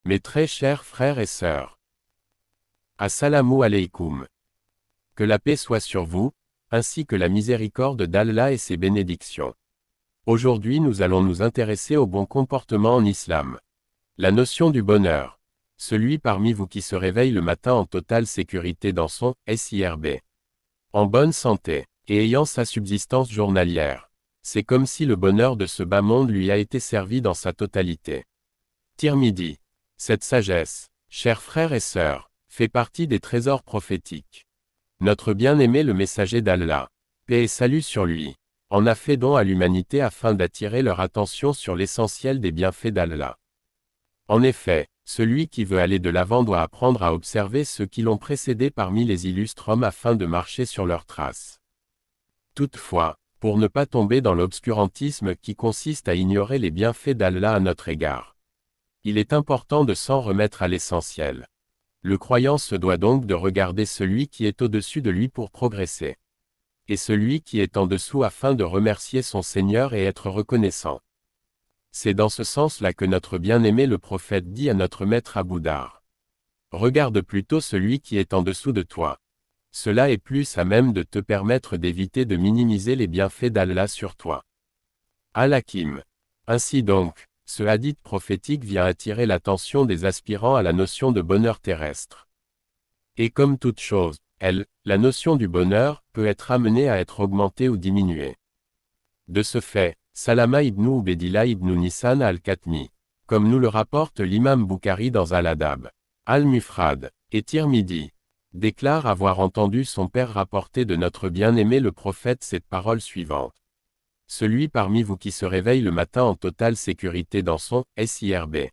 Mes très chers frères et sœurs, Assalamu alaikum. Que la paix soit sur vous, ainsi que la miséricorde d'Allah et ses bénédictions. Aujourd'hui nous allons nous intéresser au bon comportement en islam. La notion du bonheur. Celui parmi vous qui se réveille le matin en totale sécurité dans son SIRB. En bonne santé, et ayant sa subsistance journalière. C'est comme si le bonheur de ce bas monde lui a été servi dans sa totalité. Tirmidhi. Cette sagesse, chers frères et sœurs, fait partie des trésors prophétiques. Notre bien-aimé le messager d'Allah, paix et salut sur lui, en a fait don à l'humanité afin d'attirer leur attention sur l'essentiel des bienfaits d'Allah. En effet, celui qui veut aller de l'avant doit apprendre à observer ceux qui l'ont précédé parmi les illustres hommes afin de marcher sur leurs traces. Toutefois, pour ne pas tomber dans l'obscurantisme qui consiste à ignorer les bienfaits d'Allah à notre égard, il est important de s'en remettre à l'essentiel. Le croyant se doit donc de regarder celui qui est au-dessus de lui pour progresser, et celui qui est en dessous afin de remercier son Seigneur et être reconnaissant. C'est dans ce sens-là que notre bien-aimé le prophète dit à notre maître Abu Dhar. Regarde plutôt celui qui est en dessous de toi. Cela est plus à même de te permettre d'éviter de minimiser les bienfaits d'Allah sur toi. Al-Hakim. Ainsi donc, ce hadith prophétique vient attirer l'attention des aspirants à la notion de bonheur terrestre. Et comme toute chose, la notion du bonheur, peut être amenée à être augmentée ou diminuée. De ce fait, Salama ibn Ubaydillah ibn Nissan al-Khatmi, comme nous le rapporte l'imam Bukhari dans Al-Adab, Al-Mufrad, et Tirmidhi, déclare avoir entendu son père rapporter de notre bien-aimé le prophète cette parole suivante. Celui parmi vous qui se réveille le matin en totale sécurité dans son SIRB,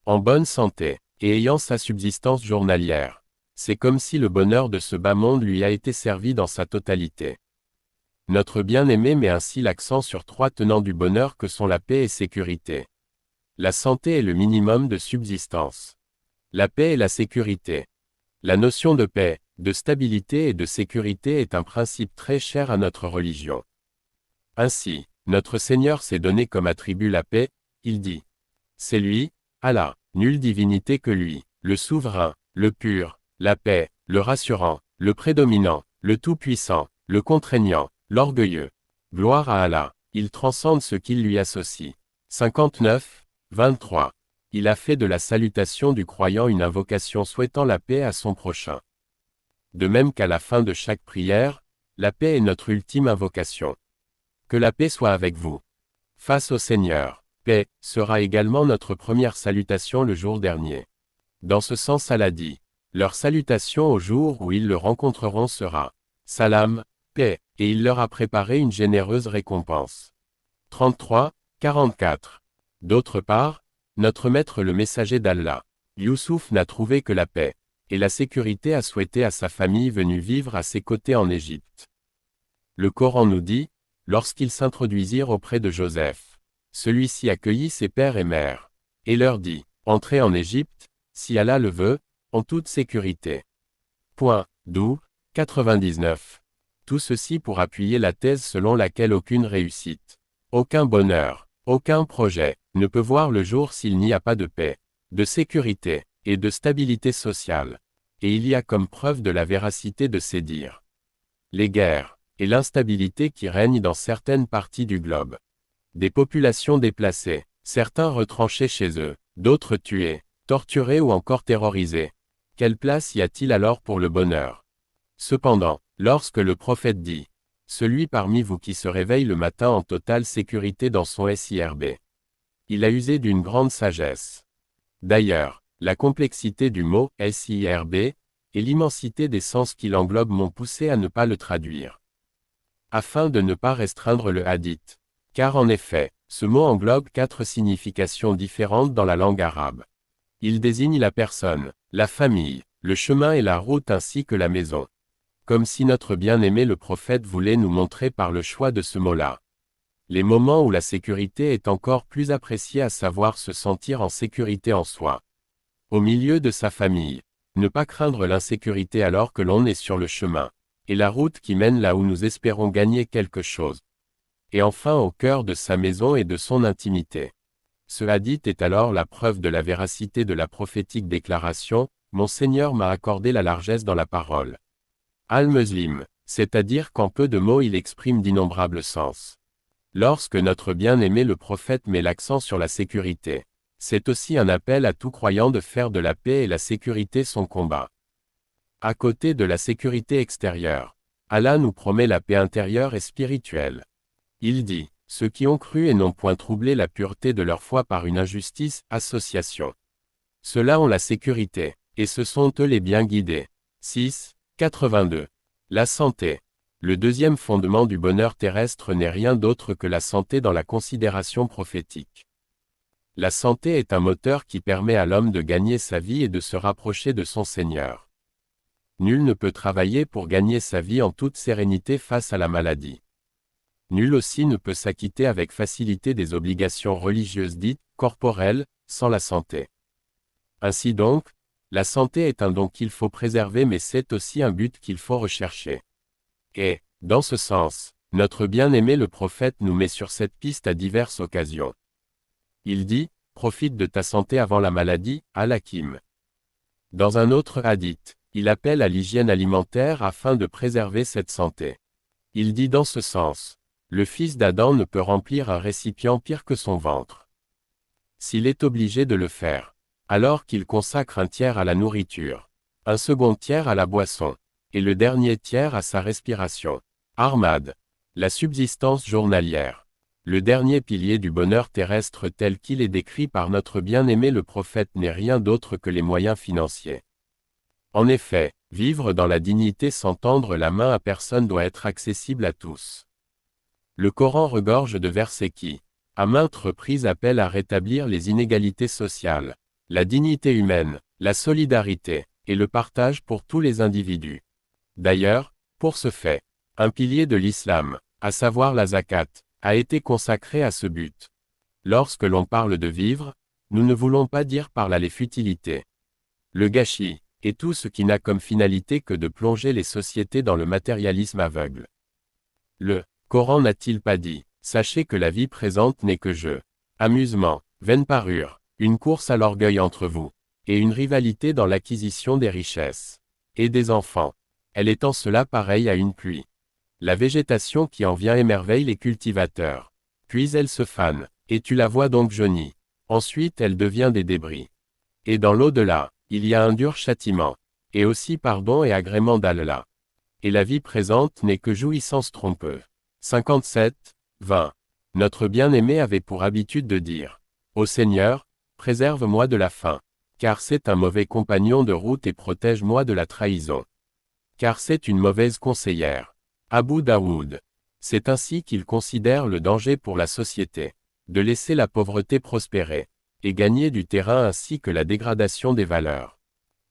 en bonne santé, et ayant sa subsistance journalière, c'est comme si le bonheur de ce bas monde lui a été servi dans sa totalité. Notre bien-aimé met ainsi l'accent sur trois tenants du bonheur que sont la paix et sécurité. La santé est le minimum de subsistance. La paix et la sécurité. La notion de paix, de stabilité et de sécurité est un principe très cher à notre religion. Ainsi, notre Seigneur s'est donné comme attribut la paix, il dit. C'est lui, Allah, nulle divinité que lui, le souverain, le pur, la paix, le rassurant, le prédominant, le tout-puissant, le contraignant, l'orgueilleux. Gloire à Allah, il transcende ce qu'il lui associe. 59, 23. Il a fait de la salutation du croyant une invocation souhaitant la paix à son prochain. De même qu'à la fin de chaque prière, la paix est notre ultime invocation. Que la paix soit avec vous. Face au Seigneur, paix, sera également notre première salutation le jour dernier. Dans ce sens Allah dit, leur salutation au jour où ils le rencontreront sera salam, paix, et il leur a préparé une généreuse récompense. 33, 44. D'autre part, notre maître le messager d'Allah, Youssouf n'a trouvé que la paix, et la sécurité à souhaiter à sa famille venue vivre à ses côtés en Égypte. Le Coran nous dit, lorsqu'ils s'introduisirent auprès de Joseph, celui-ci accueillit ses pères et mères, et leur dit, entrez en Égypte, si Allah le veut, en toute sécurité. Point, d'où, 99. Tout ceci pour appuyer la thèse selon laquelle aucune réussite, aucun bonheur, aucun projet, ne peut voir le jour s'il n'y a pas de paix, de sécurité, et de stabilité sociale. Et il y a comme preuve de la véracité de ces dires. Les guerres, et l'instabilité qui règne dans certaines parties du globe. Des populations déplacées, certains retranchés chez eux, d'autres tués, torturés ou encore terrorisés. Quelle place y a-t-il alors pour le bonheur? Cependant, lorsque le prophète dit, « Celui parmi vous qui se réveille le matin en totale sécurité dans son SIRB », il a usé d'une grande sagesse. D'ailleurs, la complexité du mot « SIRB » et l'immensité des sens qu'il englobe m'ont poussé à ne pas le traduire. Afin de ne pas restreindre le hadith. Car en effet, ce mot englobe 4 significations différentes dans la langue arabe. Il désigne la personne, la famille, le chemin et la route ainsi que la maison. Comme si notre bien-aimé le prophète voulait nous montrer par le choix de ce mot-là les moments où la sécurité est encore plus appréciée, à savoir se sentir en sécurité en soi. Au milieu de sa famille. Ne pas craindre l'insécurité alors que l'on est sur le chemin. Et la route qui mène là où nous espérons gagner quelque chose. Et enfin au cœur de sa maison et de son intimité. Ce hadith est alors la preuve de la véracité de la prophétique déclaration, « Mon Seigneur m'a accordé la largesse dans la parole ». Al-Muslim, c'est-à-dire qu'en peu de mots il exprime d'innombrables sens. Lorsque notre bien-aimé le prophète met l'accent sur la sécurité, c'est aussi un appel à tout croyant de faire de la paix et la sécurité son combat. À côté de la sécurité extérieure, Allah nous promet la paix intérieure et spirituelle. Il dit, ceux qui ont cru et n'ont point troublé la pureté de leur foi par une injustice, association. Ceux-là ont la sécurité, et ce sont eux les bien guidés. 6, 82. La santé. Le deuxième fondement du bonheur terrestre n'est rien d'autre que la santé dans la considération prophétique. La santé est un moteur qui permet à l'homme de gagner sa vie et de se rapprocher de son Seigneur. Nul ne peut travailler pour gagner sa vie en toute sérénité face à la maladie. Nul aussi ne peut s'acquitter avec facilité des obligations religieuses dites corporelles, sans la santé. Ainsi donc, la santé est un don qu'il faut préserver mais c'est aussi un but qu'il faut rechercher. Et, dans ce sens, notre bien-aimé le prophète nous met sur cette piste à diverses occasions. Il dit, profite de ta santé avant la maladie, Al-Hakim. Dans un autre hadith, il appelle à l'hygiène alimentaire afin de préserver cette santé. Il dit dans ce sens, le fils d'Adam ne peut remplir un récipient pire que son ventre. S'il est obligé de le faire, alors qu'il consacre un tiers à la nourriture, un second tiers à la boisson, et le dernier tiers à sa respiration. Ahmad. La subsistance journalière. Le dernier pilier du bonheur terrestre tel qu'il est décrit par notre bien-aimé le prophète n'est rien d'autre que les moyens financiers. En effet, vivre dans la dignité sans tendre la main à personne doit être accessible à tous. Le Coran regorge de versets qui, à maintes reprises appellent à rétablir les inégalités sociales, la dignité humaine, la solidarité, et le partage pour tous les individus. D'ailleurs, pour ce fait, un pilier de l'islam, à savoir la zakat, a été consacré à ce but. Lorsque l'on parle de vivre, nous ne voulons pas dire par là les futilités, le gâchis, et tout ce qui n'a comme finalité que de plonger les sociétés dans le matérialisme aveugle. Le Coran n'a-t-il pas dit, sachez que la vie présente n'est que jeu, amusement, vaine parure, une course à l'orgueil entre vous, et une rivalité dans l'acquisition des richesses, et des enfants. Elle est en cela pareille à une pluie. La végétation qui en vient émerveille les cultivateurs. Puis elle se fane, et tu la vois donc jaunie. Ensuite elle devient des débris. Et dans l'au-delà, il y a un dur châtiment, et aussi pardon et agrément d'Allah. Et la vie présente n'est que jouissance trompeuse. 57, 20. Notre bien-aimé avait pour habitude de dire, ô Seigneur, préserve-moi de la faim, car c'est un mauvais compagnon de route et protège-moi de la trahison. Car c'est une mauvaise conseillère. Abu Daoud. C'est ainsi qu'il considère le danger pour la société, de laisser la pauvreté prospérer, et gagner du terrain ainsi que la dégradation des valeurs.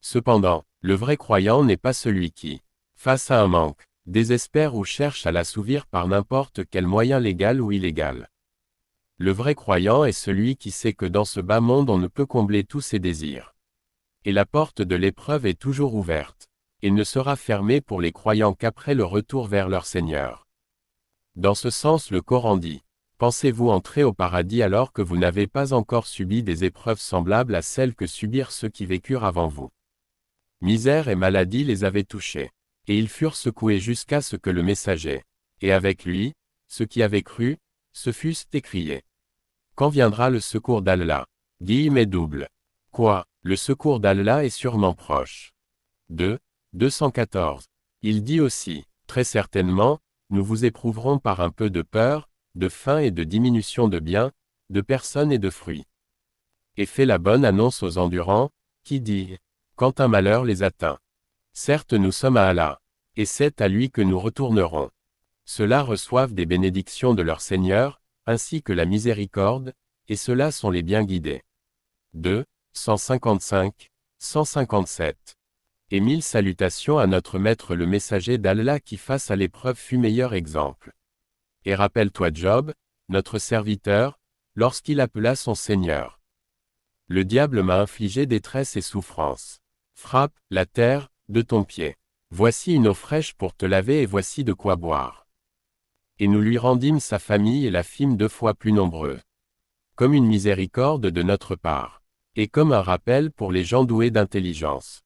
Cependant, le vrai croyant n'est pas celui qui, face à un manque, désespère ou cherche à l'assouvir par n'importe quel moyen légal ou illégal. Le vrai croyant est celui qui sait que dans ce bas monde on ne peut combler tous ses désirs. Et la porte de l'épreuve est toujours ouverte, et ne sera fermée pour les croyants qu'après le retour vers leur Seigneur. Dans ce sens le Coran dit, pensez-vous entrer au paradis alors que vous n'avez pas encore subi des épreuves semblables à celles que subirent ceux qui vécurent avant vous. Misère et maladie les avaient touchés, et ils furent secoués jusqu'à ce que le messager, et avec lui, ceux qui avaient cru, se fussent écriés. Quand viendra le secours d'Allah? Guillemets double. Quoi, le secours d'Allah est sûrement proche. 2, 214. Il dit aussi, très certainement, nous vous éprouverons par un peu de peur, de faim et de diminution de biens, de personnes et de fruits. Et fait la bonne annonce aux endurants, qui dit, quand un malheur les atteint. Certes nous sommes à Allah, et c'est à lui que nous retournerons. Ceux-là reçoivent des bénédictions de leur Seigneur, ainsi que la miséricorde, et ceux-là sont les bien guidés. 2, 155, 157. Et 1000 salutations à notre maître le messager d'Allah qui face à l'épreuve fut meilleur exemple. Et rappelle-toi Job, notre serviteur, lorsqu'il appela son Seigneur. Le diable m'a infligé détresse et souffrance. Frappe, la terre, de ton pied. Voici une eau fraîche pour te laver et voici de quoi boire. Et nous lui rendîmes sa famille et la fîmes 2 fois plus nombreux. comme une miséricorde de notre part, et comme un rappel pour les gens doués d'intelligence.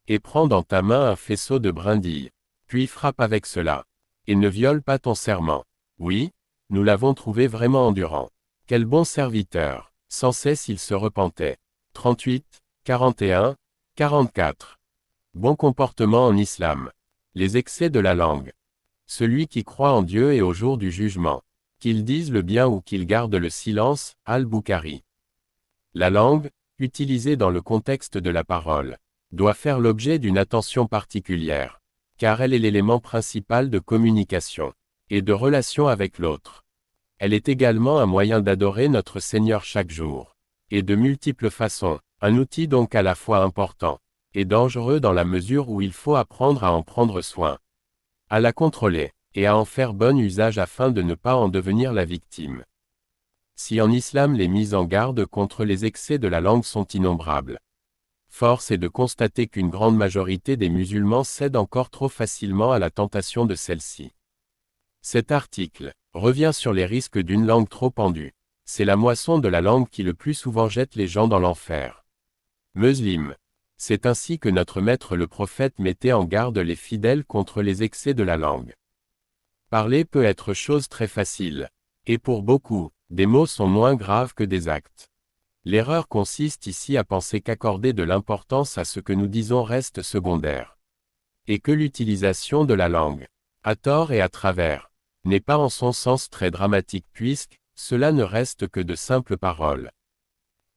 Et prends dans ta main un faisceau de brindilles, puis frappe avec cela. Et ne viole pas ton serment. Oui, nous l'avons trouvé vraiment endurant. Quel bon serviteur, sans cesse il se repentait. 38, 41, 44. Bon comportement en islam. Les excès de la langue. Celui qui croit en Dieu et au jour du jugement. Qu'il dise le bien ou qu'il garde le silence, Al-Bukhari. La langue, utilisée dans le contexte de la parole, doit faire l'objet d'une attention particulière, car elle est l'élément principal de communication et de relation avec l'autre. Elle est également un moyen d'adorer notre Seigneur chaque jour, et de multiples façons, un outil donc à la fois important et dangereux dans la mesure où il faut apprendre à en prendre soin, à la contrôler, et à en faire bon usage afin de ne pas en devenir la victime. Si en islam les mises en garde contre les excès de la langue sont innombrables, force est de constater qu'une grande majorité des musulmans cèdent encore trop facilement à la tentation de celle-ci. Cet article revient sur les risques d'une langue trop pendue. C'est la moisson de la langue qui le plus souvent jette les gens dans l'enfer. Muslim. C'est ainsi que notre maître le prophète mettait en garde les fidèles contre les excès de la langue. Parler peut être chose très facile. Et pour beaucoup, des mots sont moins graves que des actes. L'erreur consiste ici à penser qu'accorder de l'importance à ce que nous disons reste secondaire. Et que l'utilisation de la langue, à tort et à travers, n'est pas en son sens très dramatique puisque, cela ne reste que de simples paroles.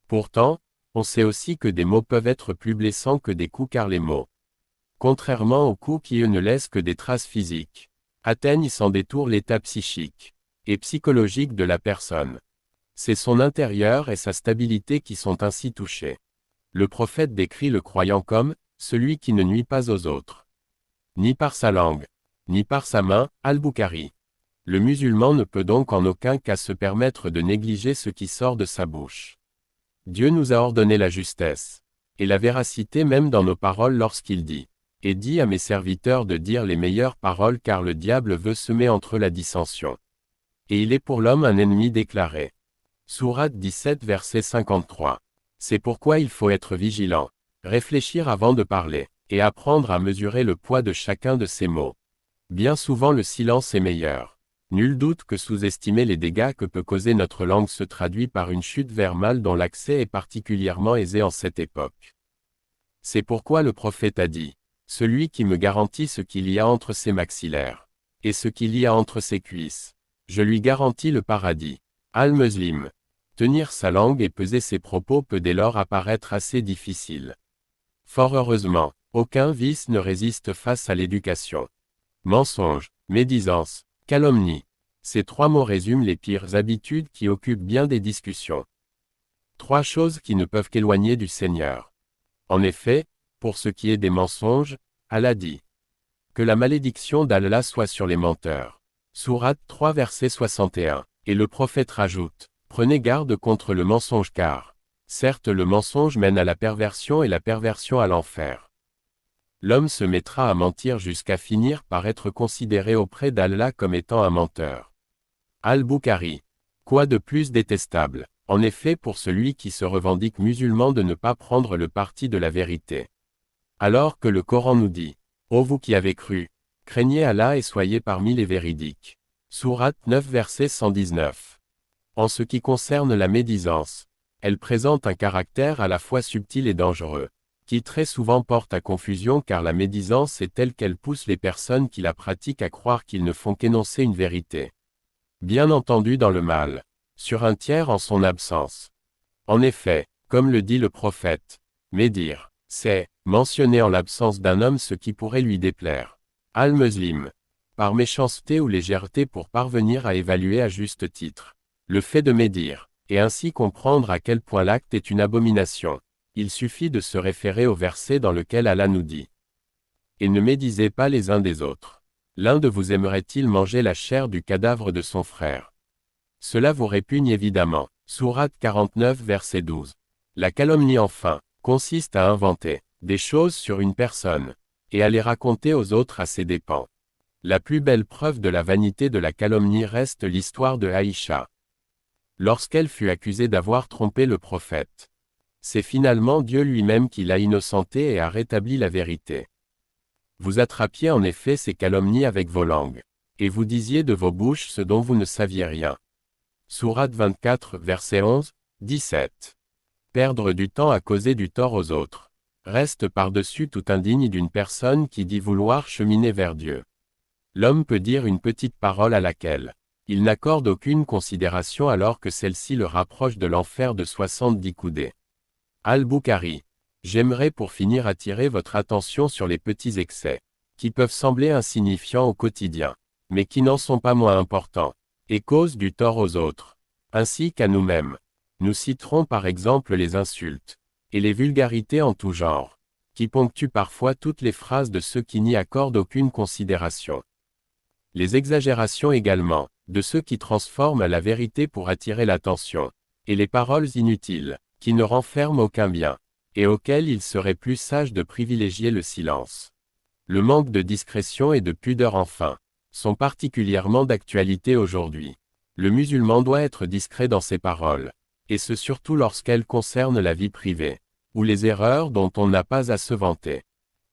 Pourtant, on sait aussi que des mots peuvent être plus blessants que des coups car les mots, contrairement aux coups qui eux ne laissent que des traces physiques, atteignent sans détour l'état psychique et psychologique de la personne. C'est son intérieur et sa stabilité qui sont ainsi touchés. Le prophète décrit le croyant comme « celui qui ne nuit pas aux autres, ni par sa langue, ni par sa main, Al-Bukhari ». Le musulman ne peut donc en aucun cas se permettre de négliger ce qui sort de sa bouche. Dieu nous a ordonné la justesse et la véracité même dans nos paroles lorsqu'il dit « Et dis à mes serviteurs de dire les meilleures paroles car le diable veut semer entre eux la dissension. Et il est pour l'homme un ennemi déclaré. » Sourate 17 verset 53. C'est pourquoi il faut être vigilant, réfléchir avant de parler, et apprendre à mesurer le poids de chacun de ces mots. Bien souvent le silence est meilleur. Nul doute que sous-estimer les dégâts que peut causer notre langue se traduit par une chute vers mal dont l'accès est particulièrement aisé en cette époque. C'est pourquoi le prophète a dit « Celui qui me garantit ce qu'il y a entre ses maxillaires, et ce qu'il y a entre ses cuisses, je lui garantis le paradis. » Al-Muslim. Tenir sa langue et peser ses propos peut dès lors apparaître assez difficile. Fort heureusement, aucun vice ne résiste face à l'éducation. Mensonge, médisance, calomnie. Ces trois mots résument les pires habitudes qui occupent bien des discussions. Trois choses qui ne peuvent qu'éloigner du Seigneur. En effet, pour ce qui est des mensonges, Allah dit « Que la malédiction d'Allah soit sur les menteurs. » Sourate 3 verset 61. Et le prophète rajoute « Prenez garde contre le mensonge car, certes le mensonge mène à la perversion et la perversion à l'enfer. » L'homme se mettra à mentir jusqu'à finir par être considéré auprès d'Allah comme étant un menteur. Al-Bukhari. Quoi de plus détestable, en effet pour celui qui se revendique musulman de ne pas prendre le parti de la vérité. Alors que le Coran nous dit « Ô vous qui avez cru, craignez Allah et soyez parmi les véridiques. » Sourate 9 verset 119. En ce qui concerne la médisance, elle présente un caractère à la fois subtil et dangereux, qui très souvent porte à confusion car la médisance est telle qu'elle pousse les personnes qui la pratiquent à croire qu'ils ne font qu'énoncer une vérité. Bien entendu dans le mal, sur un tiers en son absence. En effet, comme le dit le prophète, médire, c'est mentionner en l'absence d'un homme ce qui pourrait lui déplaire. Al-Muslim. Par méchanceté ou légèreté pour parvenir à évaluer à juste titre le fait de médire, et ainsi comprendre à quel point l'acte est une abomination. Il suffit de se référer au verset dans lequel Allah nous dit « Et ne médisez pas les uns des autres. L'un de vous aimerait-il manger la chair du cadavre de son frère? Cela vous répugne évidemment. » Sourate 49 verset 12. La calomnie enfin, consiste à inventer des choses sur une personne, et à les raconter aux autres à ses dépens. La plus belle preuve de la vanité de la calomnie reste l'histoire de Aïcha. lorsqu'elle fut accusée d'avoir trompé le prophète. C'est finalement Dieu lui-même qui l'a innocentée et a rétabli la vérité. Vous attrapiez en effet ces calomnies avec vos langues. Et vous disiez de vos bouches ce dont vous ne saviez rien. Sourate 24, versets 11, 17. Perdre du temps à causer du tort aux autres. Reste par-dessus tout indigne d'une personne qui dit vouloir cheminer vers Dieu. L'homme peut dire une petite parole à laquelle il n'accorde aucune considération alors que celle-ci le rapproche de l'enfer de 70 coudées. Al-Bukhari. J'aimerais pour finir attirer votre attention sur les petits excès, qui peuvent sembler insignifiants au quotidien, mais qui n'en sont pas moins importants, et causent du tort aux autres, ainsi qu'à nous-mêmes. Nous citerons par exemple les insultes, et les vulgarités en tout genre, qui ponctuent parfois toutes les phrases de ceux qui n'y accordent aucune considération. Les exagérations également, de ceux qui transforment la vérité pour attirer l'attention, et les paroles inutiles, qui ne renferment aucun bien, et auxquelles il serait plus sage de privilégier le silence. Le manque de discrétion et de pudeur enfin, sont particulièrement d'actualité aujourd'hui. Le musulman doit être discret dans ses paroles, et ce surtout lorsqu'elles concernent la vie privée, ou les erreurs dont on n'a pas à se vanter.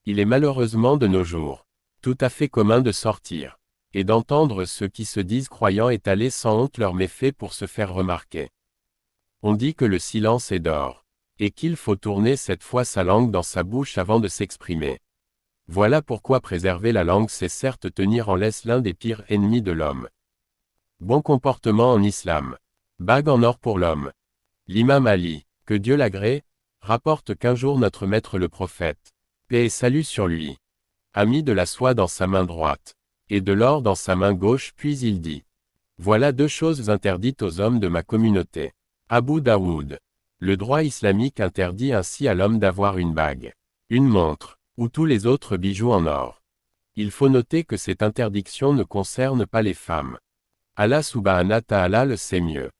Il est malheureusement de nos jours, tout à fait commun de sortir, et d'entendre ceux qui se disent croyants étaler sans honte leurs méfaits pour se faire remarquer. On dit que le silence est d'or, et qu'il faut tourner cette fois sa langue dans sa bouche avant de s'exprimer. Voilà pourquoi préserver la langue c'est certes tenir en laisse l'un des pires ennemis de l'homme. Bon comportement en islam. Bague en or pour l'homme. L'imam Ali, que Dieu l'agrée, rapporte qu'un jour notre maître le prophète, paix et salut sur lui, a mis de la soie dans sa main droite, et de l'or dans sa main gauche puis il dit. Voilà deux choses interdites aux hommes de ma communauté. Abu Daoud. Le droit islamique interdit ainsi à l'homme d'avoir une bague, une montre, ou tous les autres bijoux en or. Il faut noter que cette interdiction ne concerne pas les femmes. Allah subhanahu wa ta'ala le sait mieux.